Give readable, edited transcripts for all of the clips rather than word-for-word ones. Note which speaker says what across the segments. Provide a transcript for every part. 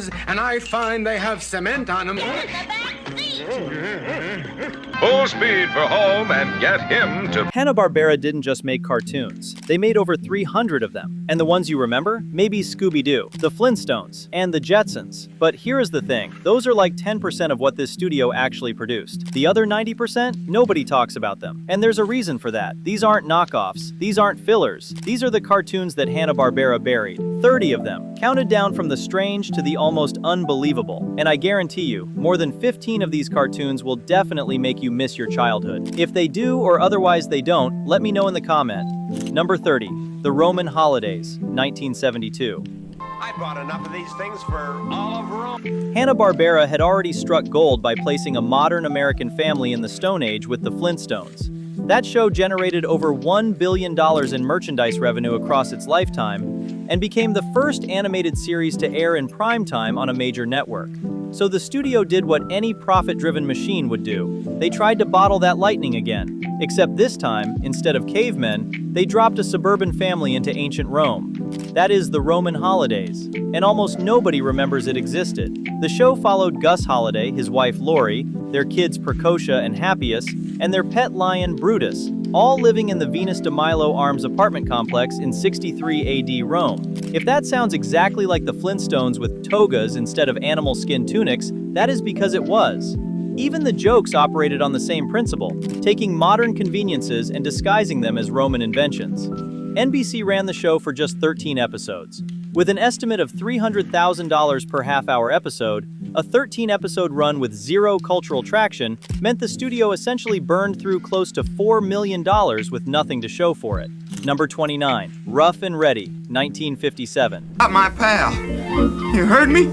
Speaker 1: cars, and I find they have cement on them.
Speaker 2: Get in the back seat!
Speaker 3: Full speed for home and get him to...
Speaker 4: Hanna Barbera didn't just make cartoons. They made over 300 of them. And the ones you remember? Maybe Scooby-Doo, The Flintstones, and The Jetsons. But here is the thing. Those are like 10% of what this studio actually produced. The other 90%? Nobody talks about them. And there's a reason for that. These aren't knockoffs. These aren't fillers. These are the cartoons that Hanna Barbera buried. 30 of them, counted down from the strange to the almost unbelievable. And I guarantee you, more than 15 of these cartoons will definitely make you miss your childhood. If they do or otherwise they don't, let me know in the comment. Number 30, The Roman Holidays, 1972.
Speaker 5: I bought enough of these things for all of Rome.
Speaker 4: Hanna Barbera had already struck gold by placing a modern American family in the Stone Age with the Flintstones. That show generated over $1 billion in merchandise revenue across its lifetime and became the first animated series to air in primetime on a major network. So the studio did what any profit-driven machine would do. They tried to bottle that lightning again. Except this time, instead of cavemen, they dropped a suburban family into ancient Rome. That is the Roman Holidays, and almost nobody remembers it existed. The show followed Gus Holiday, his wife Lori, their kids Percocia and Happius, and their pet lion Brutus, all living in the Venus de Milo Arms apartment complex in 63 AD Rome. If that sounds exactly like the Flintstones with togas instead of animal skin tunics, that is because it was. Even the jokes operated on the same principle, taking modern conveniences and disguising them as Roman inventions. NBC ran the show for just 13 episodes. With an estimate of $300,000 per half-hour episode, a 13-episode run with zero cultural traction meant the studio essentially burned through close to $4 million with nothing to show for it. Number 29, Ruff and Reddy, 1957.
Speaker 1: My pal, you heard me?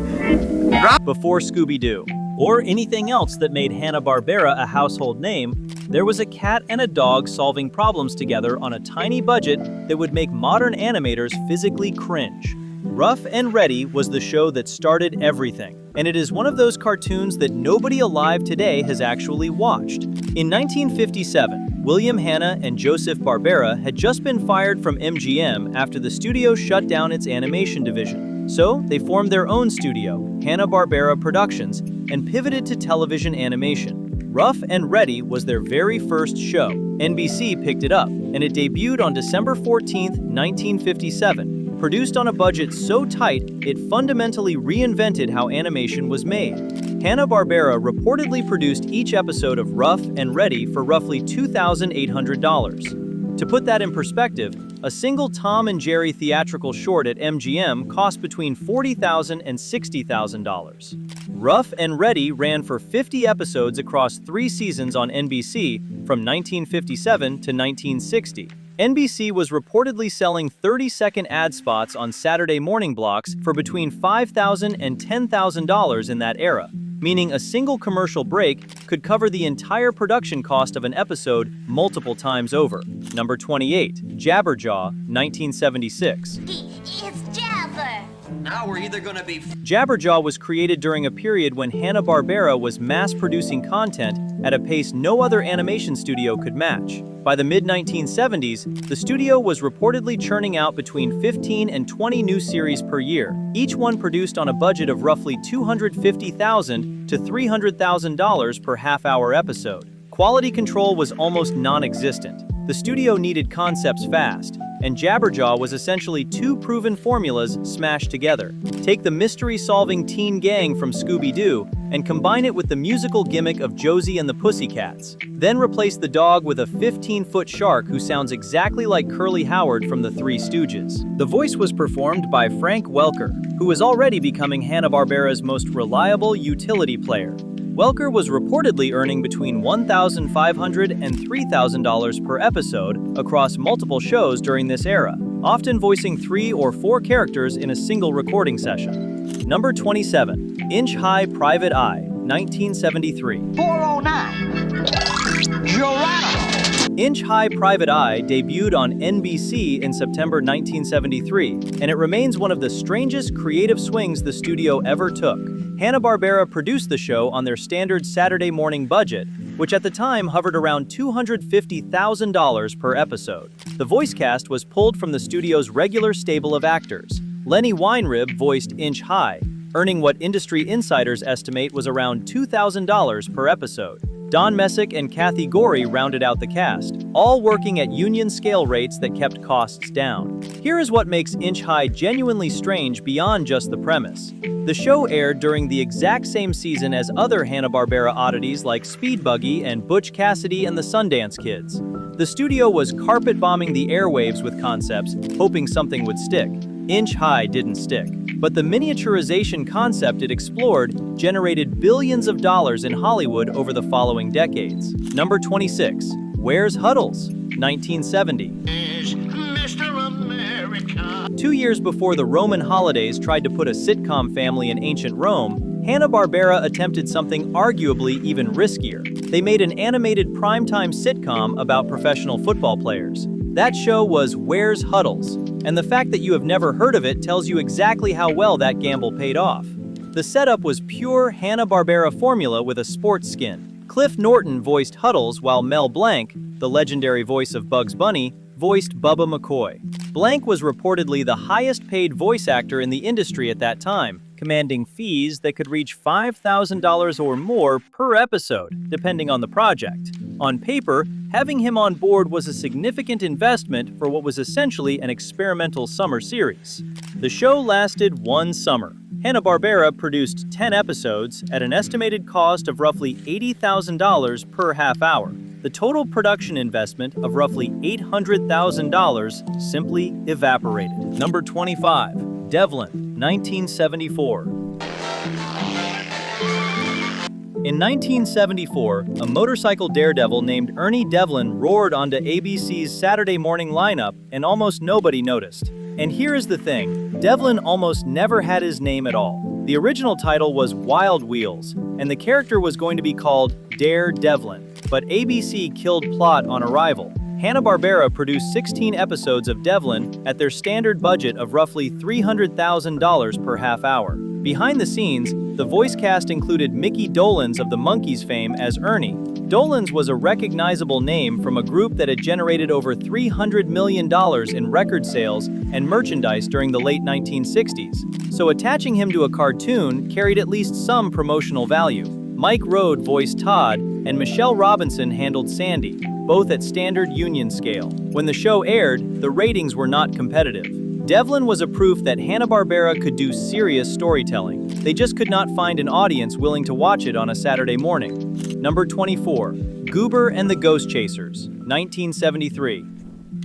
Speaker 4: Before Scooby-Doo, or anything else that made Hanna Barbera a household name, there was a cat and a dog solving problems together on a tiny budget that would make modern animators physically cringe. Ruff and Reddy was the show that started everything, and it is one of those cartoons that nobody alive today has actually watched. In 1957, William Hanna and Joseph Barbera had just been fired from MGM after the studio shut down its animation division. So they formed their own studio, Hanna-Barbera Productions, and pivoted to television animation. Ruff and Reddy was their very first show. NBC picked it up, and it debuted on December 14, 1957. Produced on a budget so tight, it fundamentally reinvented how animation was made. Hanna-Barbera reportedly produced each episode of Ruff and Reddy for roughly $2,800. To put that in perspective, a single Tom and Jerry theatrical short at MGM cost between $40,000 and $60,000. Ruff and Reddy ran for 50 episodes across 3 seasons on NBC from 1957 to 1960. NBC was reportedly selling 30-second ad spots on Saturday morning blocks for between $5,000 and $10,000 in that era, meaning a single commercial break could cover the entire production cost of an episode multiple times over. Number 28, Jabberjaw, 1976.
Speaker 2: It's Jabber!
Speaker 6: Now we're either gonna be...
Speaker 4: Jabberjaw was created during a period when Hanna-Barbera was mass-producing content at a pace no other animation studio could match. By the mid-1970s, the studio was reportedly churning out between 15 and 20 new series per year, each one produced on a budget of roughly $250,000 to $300,000 per half-hour episode. Quality control was almost non-existent. The studio needed concepts fast, and Jabberjaw was essentially 2 proven formulas smashed together. Take the mystery-solving teen gang from Scooby-Doo and combine it with the musical gimmick of Josie and the Pussycats. Then replace the dog with a 15-foot shark who sounds exactly like Curly Howard from the Three Stooges. The voice was performed by Frank Welker, who was already becoming Hanna-Barbera's most reliable utility player. Welker was reportedly earning between $1,500 and $3,000 per episode across multiple shows during this era, often voicing 3 or 4 characters in a single recording session. Number 27, Inch High Private Eye, 1973.
Speaker 6: 409. Geronimo.
Speaker 4: Inch High Private Eye debuted on NBC in September 1973, and it remains one of the strangest creative swings the studio ever took. Hanna-Barbera produced the show on their standard Saturday morning budget, which at the time hovered around $250,000 per episode. The voice cast was pulled from the studio's regular stable of actors. Lenny Weinrib voiced Inch High, earning what industry insiders estimate was around $2,000 per episode. Don Messick and Kathy Gorey rounded out the cast, all working at union scale rates that kept costs down. Here is what makes Inch High genuinely strange beyond just the premise. The show aired during the exact same season as other Hanna-Barbera oddities like Speed Buggy and Butch Cassidy and the Sundance Kids. The studio was carpet-bombing the airwaves with concepts, hoping something would stick. Inch High didn't stick, but the miniaturization concept it explored generated billions of dollars in Hollywood over the following decades. Number 26. Where's Huddles? 1970.
Speaker 1: Mr. America.
Speaker 4: 2 years before the Roman holidays tried to put a sitcom family in ancient Rome, Hanna-Barbera attempted something arguably even riskier. They made an animated primetime sitcom about professional football players. That show was Where's Huddles? And the fact that you have never heard of it tells you exactly how well that gamble paid off. The setup was pure Hanna-Barbera formula with a sports skin. Cliff Norton voiced Huddles while Mel Blanc, the legendary voice of Bugs Bunny, voiced Bubba McCoy. Blanc was reportedly the highest-paid voice actor in the industry at that time, commanding fees that could reach $5,000 or more per episode, depending on the project. On paper, having him on board was a significant investment for what was essentially an experimental summer series. The show lasted one summer. Hanna-Barbera produced 10 episodes at an estimated cost of roughly $80,000 per half hour. The total production investment of roughly $800,000 simply evaporated. Number 25. Devlin, 1974. In 1974, a motorcycle daredevil named Ernie Devlin roared onto ABC's Saturday morning lineup and almost nobody noticed. And here is the thing, Devlin almost never had his name at all. The original title was Wild Wheels, and the character was going to be called Dare Devlin, but ABC killed plot on arrival. Hanna-Barbera produced 16 episodes of Devlin at their standard budget of roughly $300,000 per half hour. Behind the scenes, the voice cast included Mickey Dolenz of the Monkees fame as Ernie. Dolenz was a recognizable name from a group that had generated over $300 million in record sales and merchandise during the late 1960s, so attaching him to a cartoon carried at least some promotional value. Mike Road voiced Todd, and Michelle Robinson handled Sandy, both at standard union scale. When the show aired, the ratings were not competitive. Devlin was a proof that Hanna-Barbera could do serious storytelling. They just could not find an audience willing to watch it on a Saturday morning. Number 24. Goober and the Ghostchasers, 1973.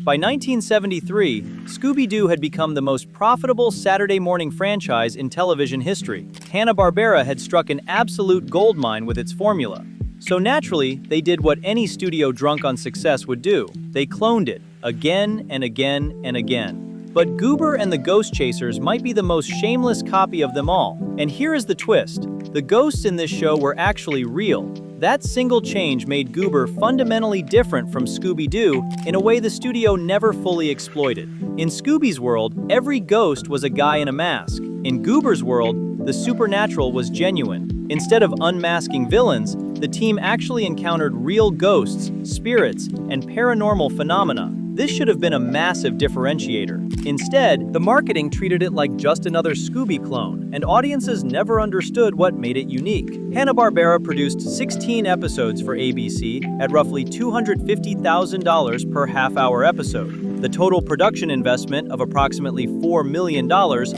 Speaker 4: By 1973, Scooby-Doo had become the most profitable Saturday morning franchise in television history. Hanna-Barbera had struck an absolute goldmine with its formula. So naturally, they did what any studio drunk on success would do. They cloned it, again and again and again. But Goober and the Ghostchasers might be the most shameless copy of them all. And here is the twist. The ghosts in this show were actually real. That single change made Goober fundamentally different from Scooby-Doo in a way the studio never fully exploited. In Scooby's world, every ghost was a guy in a mask. In Goober's world, the supernatural was genuine. Instead of unmasking villains, the team actually encountered real ghosts, spirits, and paranormal phenomena. This should have been a massive differentiator. Instead, the marketing treated it like just another Scooby clone, and audiences never understood what made it unique. Hanna-Barbera produced 16 episodes for ABC at roughly $250,000 per half-hour episode. The total production investment of approximately $4 million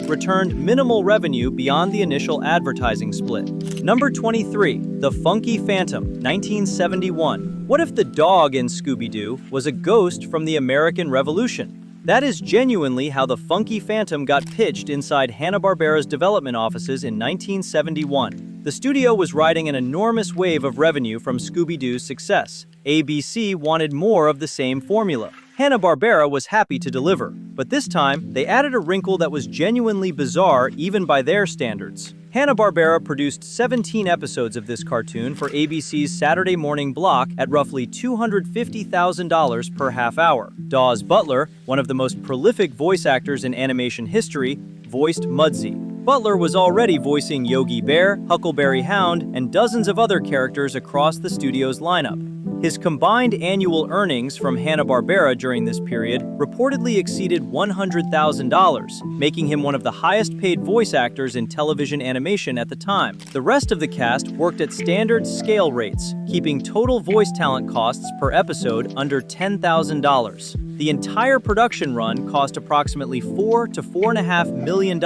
Speaker 4: returned minimal revenue beyond the initial advertising split. Number 23. The Funky Phantom, 1971. What if the dog in Scooby-Doo was a ghost from the American Revolution? That is genuinely how the Funky Phantom got pitched inside Hanna-Barbera's development offices in 1971. The studio was riding an enormous wave of revenue from Scooby-Doo's success. ABC wanted more of the same formula. Hanna-Barbera was happy to deliver, but this time, they added a wrinkle that was genuinely bizarre even by their standards. Hanna-Barbera produced 17 episodes of this cartoon for ABC's Saturday morning block at roughly $250,000 per half hour. Dawes Butler, one of the most prolific voice actors in animation history, voiced Mudsie. Butler was already voicing Yogi Bear, Huckleberry Hound, and dozens of other characters across the studio's lineup. His combined annual earnings from Hanna-Barbera during this period reportedly exceeded $100,000, making him one of the highest-paid voice actors in television animation at the time. The rest of the cast worked at standard scale rates, keeping total voice talent costs per episode under $10,000. The entire production run cost approximately $4 to $4.5 million,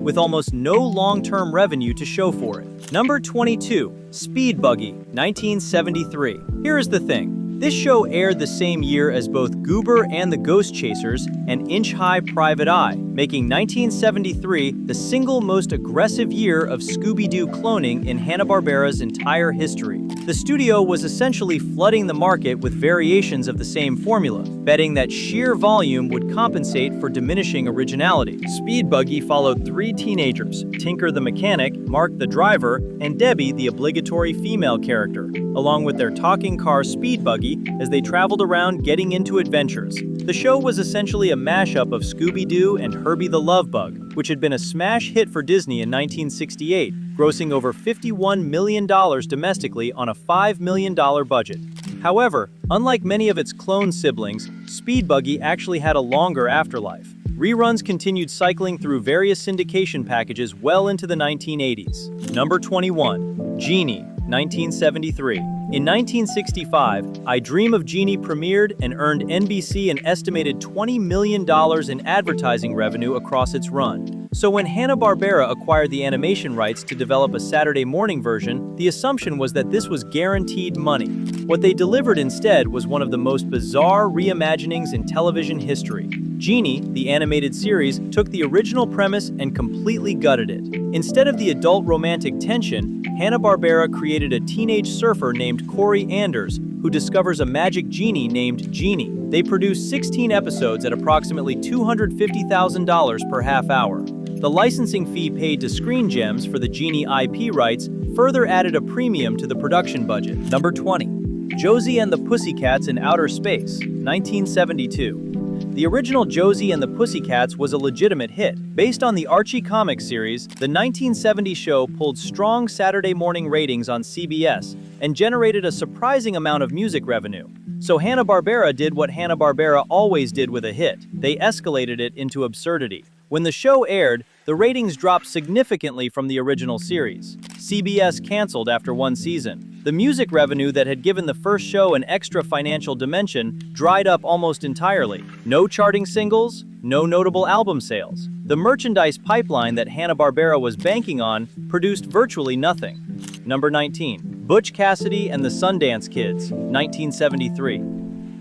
Speaker 4: with almost no long-term revenue to show for it. Number 22, Speed Buggy, 1973. Here is the thing. This show aired the same year as both Goober and the Ghostchasers and Inch High Private Eye, making 1973 the single most aggressive year of Scooby-Doo cloning in Hanna-Barbera's entire history. The studio was essentially flooding the market with variations of the same formula, betting that sheer volume would compensate for diminishing originality. Speed Buggy followed three teenagers, Tinker the mechanic, Mark the driver, and Debbie the obligatory female character, along with their talking car Speed Buggy as they traveled around getting into adventures. The show was essentially a mashup of Scooby-Doo and Herbie the Love Bug, which had been a smash hit for Disney in 1968, grossing over $51 million domestically on a $5 million budget. However, unlike many of its clone siblings, Speed Buggy actually had a longer afterlife. Reruns continued cycling through various syndication packages well into the 1980s. Number 21, Jeannie, 1973. In 1965, I Dream of Jeannie premiered and earned NBC an estimated $20 million in advertising revenue across its run. So when Hanna-Barbera acquired the animation rights to develop a Saturday morning version, the assumption was that this was guaranteed money. What they delivered instead was one of the most bizarre reimaginings in television history. Jeannie, the animated series, took the original premise and completely gutted it. Instead of the adult romantic tension, Hanna-Barbera created a teenage surfer named Corey Anders, who discovers a magic genie named Jeannie. They produced 16 episodes at approximately $250,000 per half hour. The licensing fee paid to Screen Gems for the Jeannie IP rights further added a premium to the production budget. Number 20, Josie and the Pussycats in Outer Space, 1972. The original Josie and the Pussycats was a legitimate hit. Based on the Archie comic series, the 1970 show pulled strong Saturday morning ratings on CBS and generated a surprising amount of music revenue. So Hanna-Barbera did what Hanna-Barbera always did with a hit. They escalated it into absurdity. When the show aired, the ratings dropped significantly from the original series. CBS canceled after one season. The music revenue that had given the first show an extra financial dimension dried up almost entirely. No charting singles, no notable album sales. The merchandise pipeline that Hanna-Barbera was banking on produced virtually nothing. Number 19, Butch Cassidy and the Sundance Kids, 1973.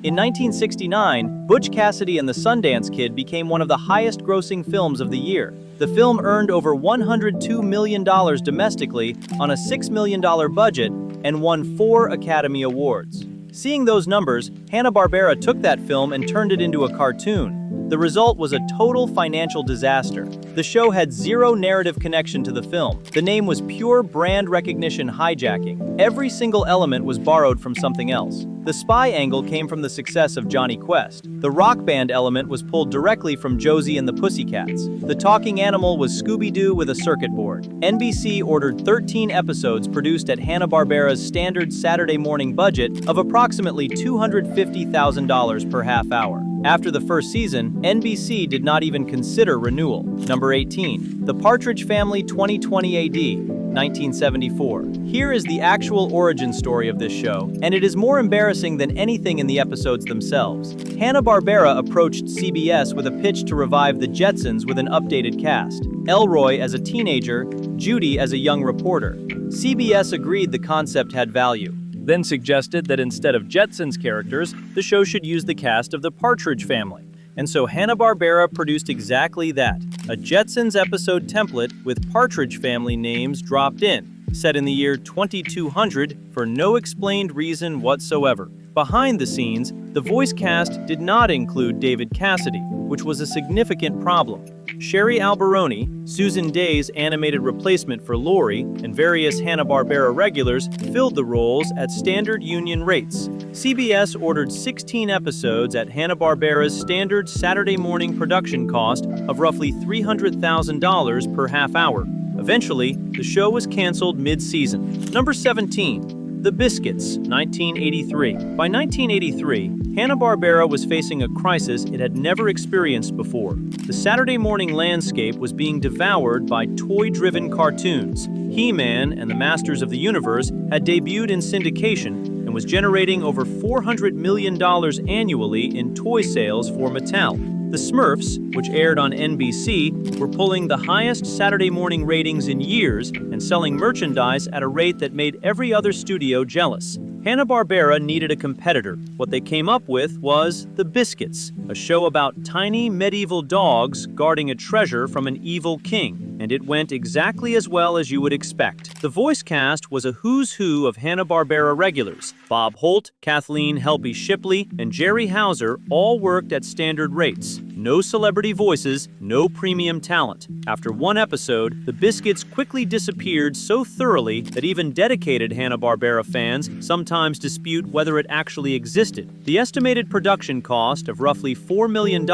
Speaker 4: In 1969, Butch Cassidy and the Sundance Kid became one of the highest-grossing films of the year. The film earned over $102 million domestically on a $6 million budget and won 4 Academy Awards. Seeing those numbers, Hanna-Barbera took that film and turned it into a cartoon. The result was a total financial disaster. The show had zero narrative connection to the film. The name was pure brand recognition hijacking. Every single element was borrowed from something else. The spy angle came from the success of Johnny Quest. The rock band element was pulled directly from Josie and the Pussycats. The talking animal was Scooby-Doo with a circuit board. NBC ordered 13 episodes produced at Hanna-Barbera's standard Saturday morning budget of approximately $250,000 per half hour. After the first season, NBC did not even consider renewal. Number 18, The Partridge Family 2020 AD, 1974. Here is the actual origin story of this show, and it is more embarrassing than anything in the episodes themselves. Hanna-Barbera approached CBS with a pitch to revive the Jetsons with an updated cast. Elroy as a teenager, Judy as a young reporter. CBS agreed the concept had value, then suggested that instead of Jetsons characters, the show should use the cast of the Partridge Family. And so Hanna-Barbera produced exactly that, a Jetsons episode template with Partridge Family names dropped in, set in the year 2200 for no explained reason whatsoever. Behind the scenes, the voice cast did not include David Cassidy, which was a significant problem. Sherry Alberoni, Susan Day's animated replacement for Lori, and various Hanna-Barbera regulars filled the roles at standard union rates. CBS ordered 16 episodes at Hanna-Barbera's standard Saturday morning production cost of roughly $300,000 per half hour. Eventually, the show was canceled mid-season. Number 17, The Biskitts, 1983. By 1983, Hanna-Barbera was facing a crisis it had never experienced before. The Saturday morning landscape was being devoured by toy-driven cartoons. He-Man and the Masters of the Universe had debuted in syndication and was generating over $400 million annually in toy sales for Mattel. The Smurfs, which aired on NBC, were pulling the highest Saturday morning ratings in years and selling merchandise at a rate that made every other studio jealous. Hanna-Barbera needed a competitor. What they came up with was The Biskitts, a show about tiny medieval dogs guarding a treasure from an evil king, and it went exactly as well as you would expect. The voice cast was a who's who of Hanna-Barbera regulars. Bob Holt, Kathleen Helpy Shipley, and Jerry Hauser all worked at standard rates. No celebrity voices, no premium talent. After one episode, the Biskitts quickly disappeared so thoroughly that even dedicated Hanna-Barbera fans sometimes dispute whether it actually existed. The estimated production cost of roughly $4 million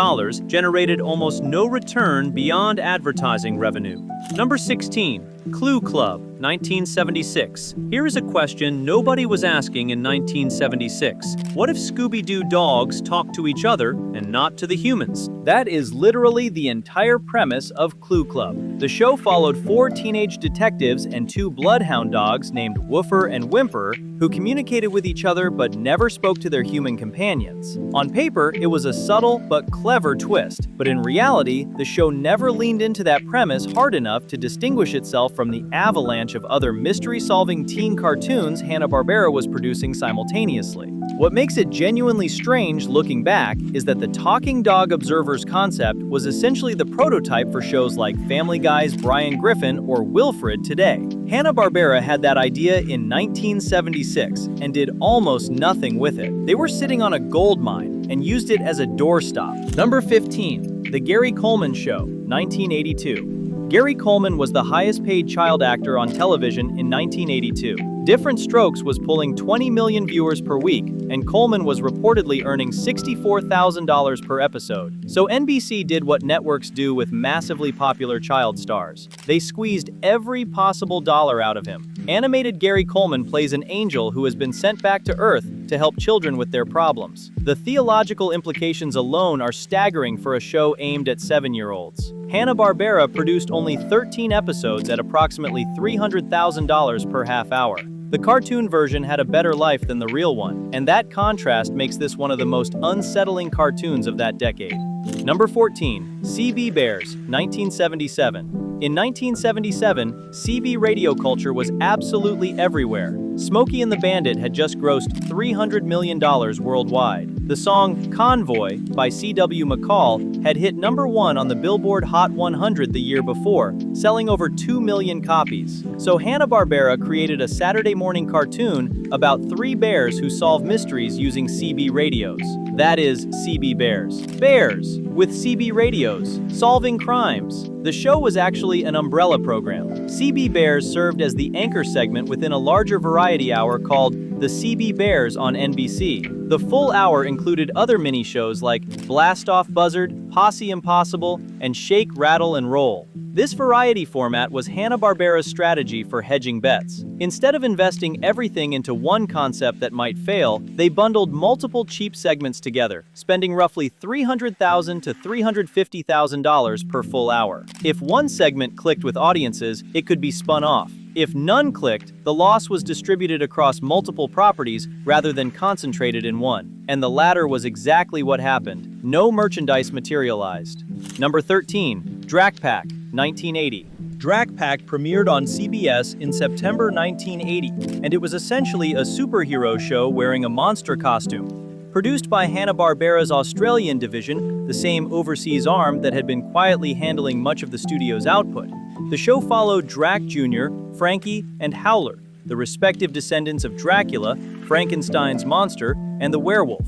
Speaker 4: generated almost no return beyond advertising revenue. Number 16. Clue Club, 1976. Here is a question nobody was asking in 1976. What if Scooby-Doo dogs talk to each other and not to the humans? That is literally the entire premise of Clue Club. The show followed 4 teenage detectives and 2 bloodhound dogs named Woofer and Whimper, who communicated with each other but never spoke to their human companions. On paper, it was a subtle but clever twist, but in reality, the show never leaned into that premise hard enough to distinguish itself from the avalanche of other mystery-solving teen cartoons Hanna-Barbera was producing simultaneously. What makes it genuinely strange looking back is that the talking dog observer's concept was essentially the prototype for shows like Family Guy's Brian Griffin or Wilfred today. Hanna-Barbera had that idea in 1976 and did almost nothing with it. They were sitting on a gold mine and used it as a doorstop. Number 15. The Gary Coleman Show, 1982. Gary Coleman was the highest-paid child actor on television in 1982. Different Strokes was pulling 20 million viewers per week, and Coleman was reportedly earning $64,000 per episode. So NBC did what networks do with massively popular child stars. They squeezed every possible dollar out of him. Animated Gary Coleman plays an angel who has been sent back to Earth to help children with their problems. The theological implications alone are staggering for a show aimed at 7-year-olds. Hanna-Barbera produced only 13 episodes at approximately $300,000 per half hour. The cartoon version had a better life than the real one, and that contrast makes this one of the most unsettling cartoons of that decade. Number 14. CB Bears, 1977. In 1977, CB radio culture was absolutely everywhere. Smokey and the Bandit had just grossed $300 million worldwide. The song Convoy by C.W. McCall had hit number 1 on the Billboard Hot 100 the year before, selling over 2 million copies. So Hanna-Barbera created a Saturday morning cartoon about 3 bears who solve mysteries using CB radios. That is CB Bears. Bears with CB radios, solving crimes. The show was actually an umbrella program. CB Bears served as the anchor segment within a larger variety hour called The CB Bears on NBC. The full hour included other mini-shows like Blast Off Buzzard, Posse Impossible, and Shake, Rattle, and Roll. This variety format was Hanna-Barbera's strategy for hedging bets. Instead of investing everything into one concept that might fail, they bundled multiple cheap segments together, spending roughly $300,000 to $350,000 per full hour. If one segment clicked with audiences, it could be spun off. If none clicked, the loss was distributed across multiple properties rather than concentrated in one. And the latter was exactly what happened. No merchandise materialized. Number 13. Dra-Pack, 1980. Dra-Pack premiered on CBS in September 1980, and it was essentially a superhero show wearing a monster costume. Produced by Hanna-Barbera's Australian division, the same overseas arm that had been quietly handling much of the studio's output, the show followed Drac Jr., Frankie, and Howler, the respective descendants of Dracula, Frankenstein's monster, and the werewolf.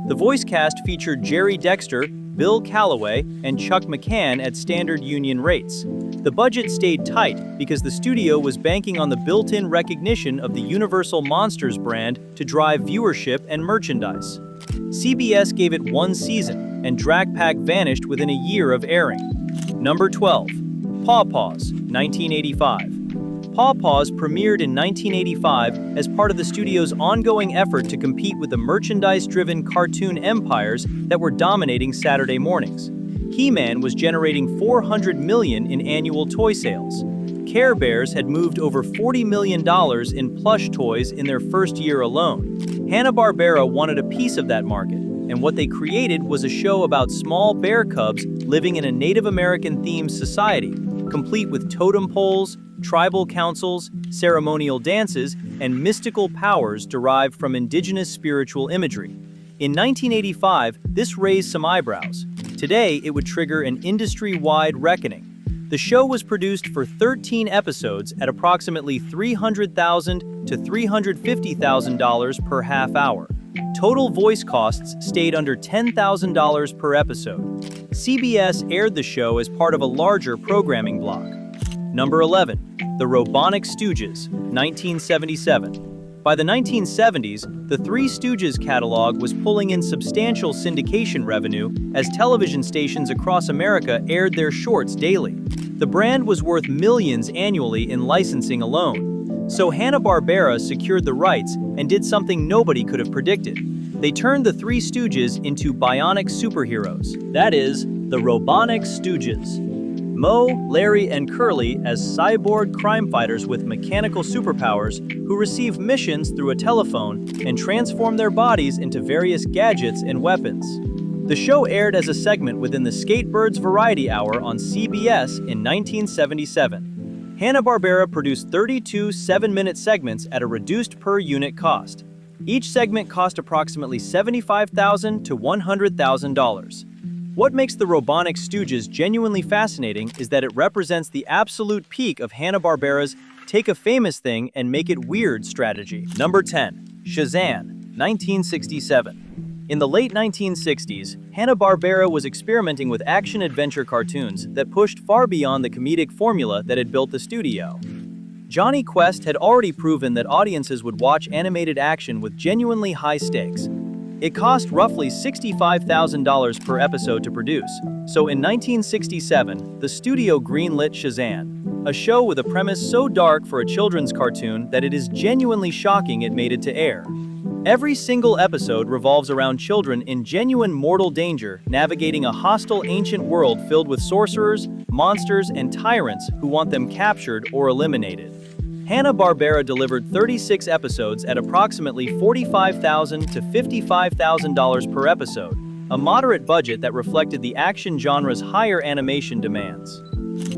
Speaker 4: The voice cast featured Jerry Dexter, Bill Calloway, and Chuck McCann at standard union rates. The budget stayed tight because the studio was banking on the built-in recognition of the Universal Monsters brand to drive viewership and merchandise. CBS gave it 1 season, and Dra-Pack vanished within a year of airing. Number 12. Paw Paws, 1985. Paw Paws premiered in 1985 as part of the studio's ongoing effort to compete with the merchandise-driven cartoon empires that were dominating Saturday mornings. He-Man was generating $400 million in annual toy sales. Care Bears had moved over $40 million in plush toys in their first year alone. Hanna Barbera wanted a piece of that market, and what they created was a show about small bear cubs living in a Native American-themed society, complete with totem poles, tribal councils, ceremonial dances, and mystical powers derived from indigenous spiritual imagery. In 1985, this raised some eyebrows. Today, it would trigger an industry-wide reckoning. The show was produced for 13 episodes at approximately $300,000 to $350,000 per half hour. Total voice costs stayed under $10,000 per episode. CBS aired the show as part of a larger programming block. Number 11, The Robonic Stooges, 1977. By the 1970s, the Three Stooges catalog was pulling in substantial syndication revenue as television stations across America aired their shorts daily. The brand was worth millions annually in licensing alone. So Hanna-Barbera secured the rights and did something nobody could have predicted. They turned the Three Stooges into bionic superheroes. That is, the Robonic Stooges. Moe, Larry, and Curly as cyborg crime fighters with mechanical superpowers who receive missions through a telephone and transform their bodies into various gadgets and weapons. The show aired as a segment within the Skatebirds Variety Hour on CBS in 1977. Hanna-Barbera produced 32 7-minute segments at a reduced per-unit cost. Each segment cost approximately $75,000 to $100,000. What makes the Robonic Stooges genuinely fascinating is that it represents the absolute peak of Hanna-Barbera's take a famous thing and make it weird strategy. Number 10, Shazzan, 1967. In the late 1960s, Hanna-Barbera was experimenting with action-adventure cartoons that pushed far beyond the comedic formula that had built the studio. Johnny Quest had already proven that audiences would watch animated action with genuinely high stakes. It cost roughly $65,000 per episode to produce, so in 1967, the studio greenlit Shazzan, a show with a premise so dark for a children's cartoon that it is genuinely shocking it made it to air. Every single episode revolves around children in genuine mortal danger navigating a hostile ancient world filled with sorcerers, monsters, and tyrants who want them captured or eliminated. Hanna-Barbera delivered 36 episodes at approximately $45,000 to $55,000 per episode, a moderate budget that reflected the action genre's higher animation demands.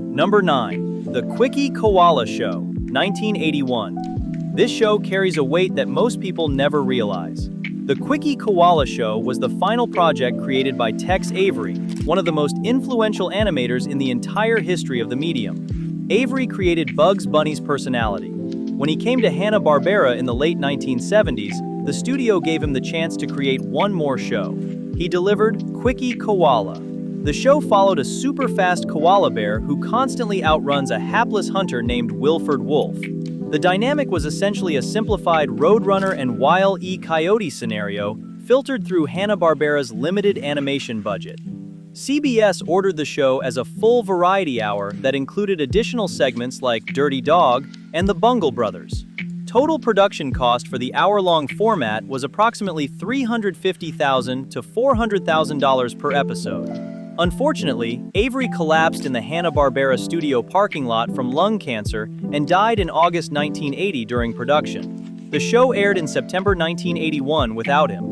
Speaker 4: Number 9, The Kwicky Koala Show, 1981. This show carries a weight that most people never realize. The Kwicky Koala Show was the final project created by Tex Avery, one of the most influential animators in the entire history of the medium. Avery created Bugs Bunny's personality. When he came to Hanna-Barbera in the late 1970s, the studio gave him the chance to create one more show. He delivered Kwicky Koala. The show followed a super-fast koala bear who constantly outruns a hapless hunter named Wilford Wolf. The dynamic was essentially a simplified Roadrunner and Wile E. Coyote scenario filtered through Hanna-Barbera's limited animation budget. CBS ordered the show as a full variety hour that included additional segments like Dirty Dog and the Bungle Brothers. Total production cost for the hour-long format was approximately $350,000 to $400,000 per episode. Unfortunately, Avery collapsed in the Hanna-Barbera studio parking lot from lung cancer and died in August 1980 during production. The show aired in September 1981 without him.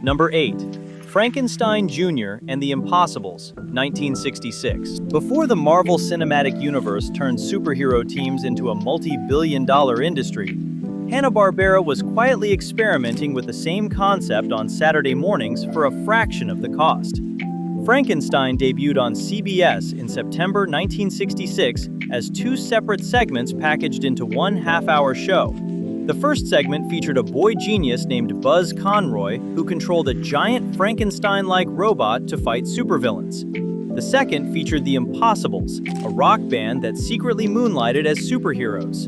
Speaker 4: Number 8. Frankenstein Jr. and the Impossibles, 1966. Before the Marvel Cinematic Universe turned superhero teams into a multi-billion-dollar industry, Hanna-Barbera was quietly experimenting with the same concept on Saturday mornings for a fraction of the cost. Frankenstein debuted on CBS in September 1966 as 2 separate segments packaged into one half-hour show. The first segment featured a boy genius named Buzz Conroy who controlled a giant Frankenstein-like robot to fight supervillains. The second featured the Impossibles, a rock band that secretly moonlighted as superheroes.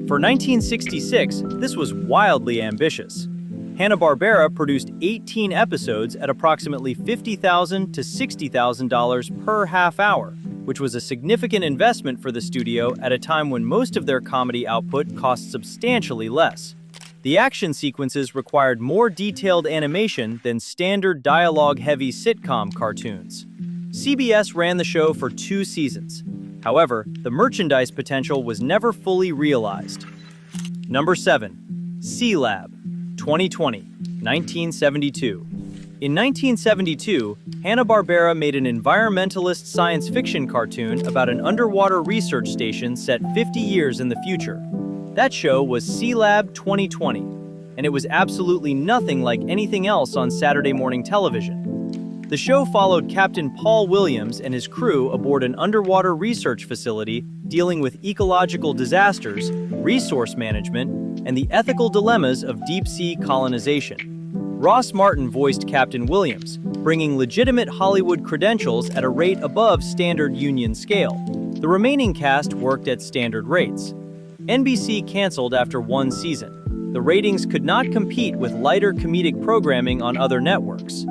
Speaker 4: For 1966, this was wildly ambitious. Hanna-Barbera produced 18 episodes at approximately $50,000 to $60,000 per half hour. which was a significant investment for the studio at a time when most of their comedy output cost substantially less. The action sequences required more detailed animation than standard dialogue-heavy sitcom cartoons. CBS ran the show for 2 seasons. However, the merchandise potential was never fully realized. Number 7. Sealab, 2020, 1972. In 1972, Hanna Barbera made an environmentalist science fiction cartoon about an underwater research station set 50 years in the future. That show was Sealab 2020, and it was absolutely nothing like anything else on Saturday morning television. The show followed Captain Paul Williams and his crew aboard an underwater research facility dealing with ecological disasters, resource management, and the ethical dilemmas of deep-sea colonization. Ross Martin voiced Captain Williams, bringing legitimate Hollywood credentials at a rate above standard union scale. The remaining cast worked at standard rates. NBC canceled after 1 season. The ratings could not compete with lighter comedic programming on other networks.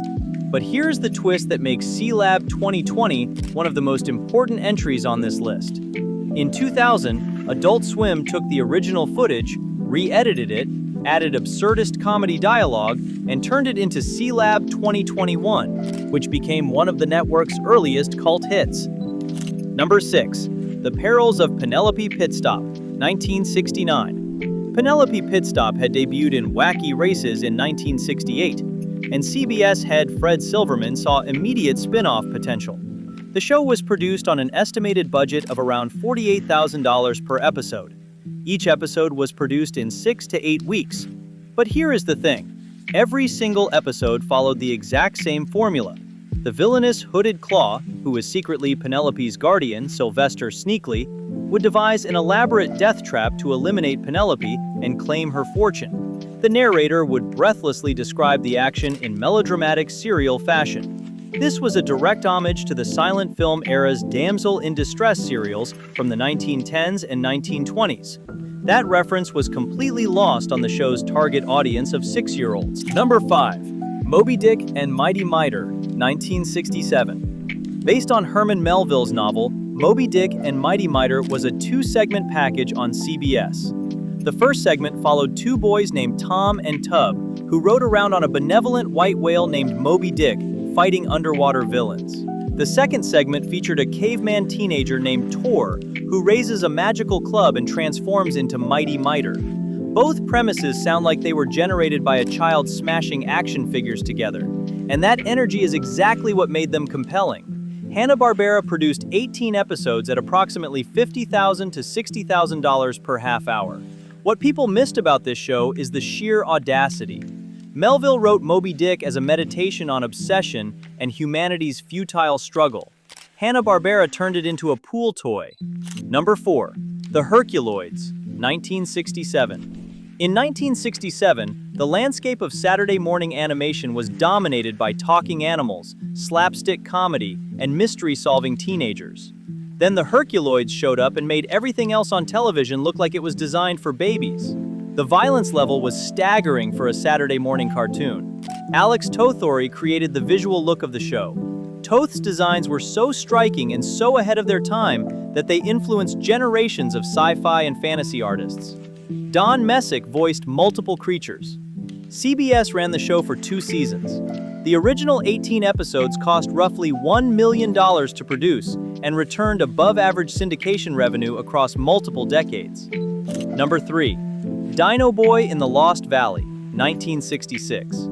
Speaker 4: But here's the twist that makes Sealab 2020 one of the most important entries on this list. In 2000, Adult Swim took the original footage, re-edited it, added absurdist comedy dialogue, and turned it into Sealab 2021, which became one of the network's earliest cult hits. Number 6. The Perils of Penelope Pitstop, 1969. Penelope Pitstop had debuted in Wacky Races in 1968, and CBS head Fred Silverman saw immediate spin-off potential. The show was produced on an estimated budget of around $48,000 per episode. Each episode was produced in 6 to 8 weeks. But here is the thing. Every single episode followed the exact same formula. The villainous Hooded Claw, who was secretly Penelope's guardian, Sylvester Sneakley, would devise an elaborate death trap to eliminate Penelope and claim her fortune. The narrator would breathlessly describe the action in melodramatic serial fashion. This was a direct homage to the silent film era's damsel in distress serials from the 1910s and 1920s. That reference was completely lost on the show's target audience of 6-year-olds. Number 5. Moby Dick and Mighty Mightor, 1967. Based on Herman Melville's novel, Moby Dick and Mighty Mightor was a 2-segment package on CBS. The first segment followed 2 boys named Tom and Tub, who rode around on a benevolent white whale named Moby Dick, fighting underwater villains. The second segment featured a caveman teenager named Tor, who raises a magical club and transforms into Mighty Mightor. Both premises sound like they were generated by a child smashing action figures together, and that energy is exactly what made them compelling. Hanna Barbera produced 18 episodes at approximately $50,000 to $60,000 per half hour. What people missed about this show is the sheer audacity. Melville wrote Moby Dick as a meditation on obsession and humanity's futile struggle. Hanna Barbera turned it into a pool toy. Number 4. The Herculoids, 1967. In 1967, the landscape of Saturday morning animation was dominated by talking animals, slapstick comedy, and mystery-solving teenagers. Then the Herculoids showed up and made everything else on television look like it was designed for babies. The violence level was staggering for a Saturday morning cartoon. Alex Tothori created the visual look of the show. Toth's designs were so striking and so ahead of their time that they influenced generations of sci-fi and fantasy artists. Don Messick voiced multiple creatures. CBS ran the show for 2 seasons. The original 18 episodes cost roughly $1 million to produce and returned above-average syndication revenue across multiple decades. Number 3. Dino Boy in the Lost Valley, 1966.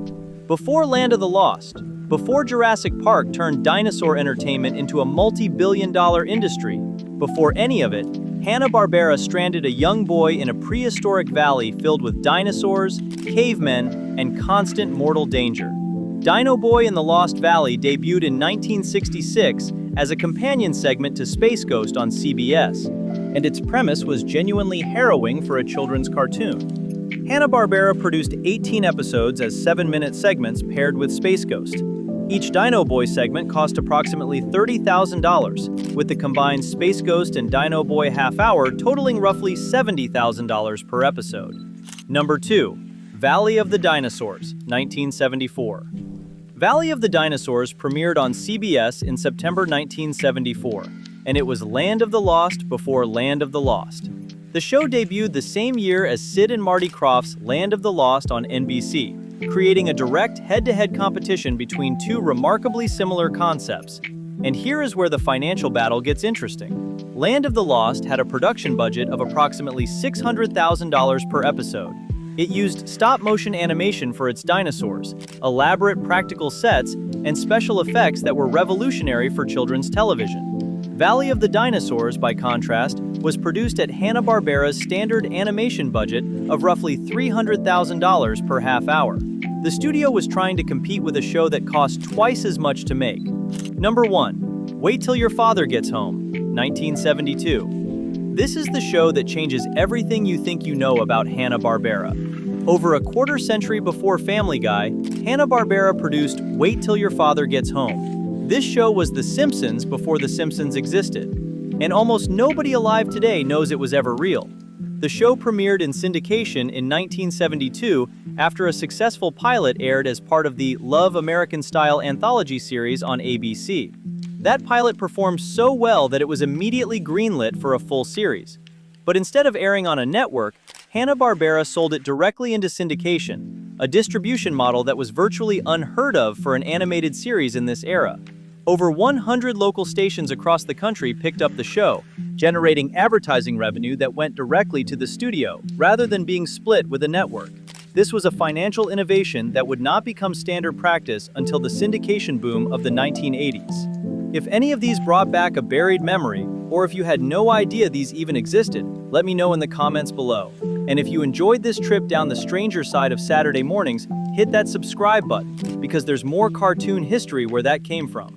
Speaker 4: Before Land of the Lost, before Jurassic Park turned dinosaur entertainment into a multi-billion-dollar industry, before any of it, Hanna-Barbera stranded a young boy in a prehistoric valley filled with dinosaurs, cavemen, and constant mortal danger. Dino Boy in the Lost Valley debuted in 1966 as a companion segment to Space Ghost on CBS, and its premise was genuinely harrowing for a children's cartoon. Hanna-Barbera produced 18 episodes as 7-minute segments paired with Space Ghost. Each Dino Boy segment cost approximately $30,000, with the combined Space Ghost and Dino Boy half-hour totaling roughly $70,000 per episode. Number 2. Valley of the Dinosaurs, 1974. Valley of the Dinosaurs premiered on CBS in September 1974. and it was Land of the Lost before Land of the Lost. The show debuted the same year as Sid and Marty Krofft's Land of the Lost on NBC, creating a direct head-to-head competition between two remarkably similar concepts. And here is where the financial battle gets interesting. Land of the Lost had a production budget of approximately $600,000 per episode. It used stop-motion animation for its dinosaurs, elaborate practical sets, and special effects that were revolutionary for children's television. Valley of the Dinosaurs, by contrast, was produced at Hanna Barbera's standard animation budget of roughly $300,000 per half hour. The studio was trying to compete with a show that cost twice as much to make. Number 1. Wait Till Your Father Gets Home, 1972. This is the show that changes everything you think you know about Hanna Barbera. Over a quarter century before Family Guy, Hanna Barbera produced Wait Till Your Father Gets Home. This show was The Simpsons before The Simpsons existed, and almost nobody alive today knows it was ever real. The show premiered in syndication in 1972 after a successful pilot aired as part of the Love American Style anthology series on ABC. That pilot performed so well that it was immediately greenlit for a full series. But instead of airing on a network, Hanna Barbera sold it directly into syndication, a distribution model that was virtually unheard of for an animated series in this era. Over 100 local stations across the country picked up the show, generating advertising revenue that went directly to the studio, rather than being split with a network. This was a financial innovation that would not become standard practice until the syndication boom of the 1980s. If any of these brought back a buried memory, or if you had no idea these even existed, let me know in the comments below. And if you enjoyed this trip down the stranger side of Saturday mornings, hit that subscribe button, because there's more cartoon history where that came from.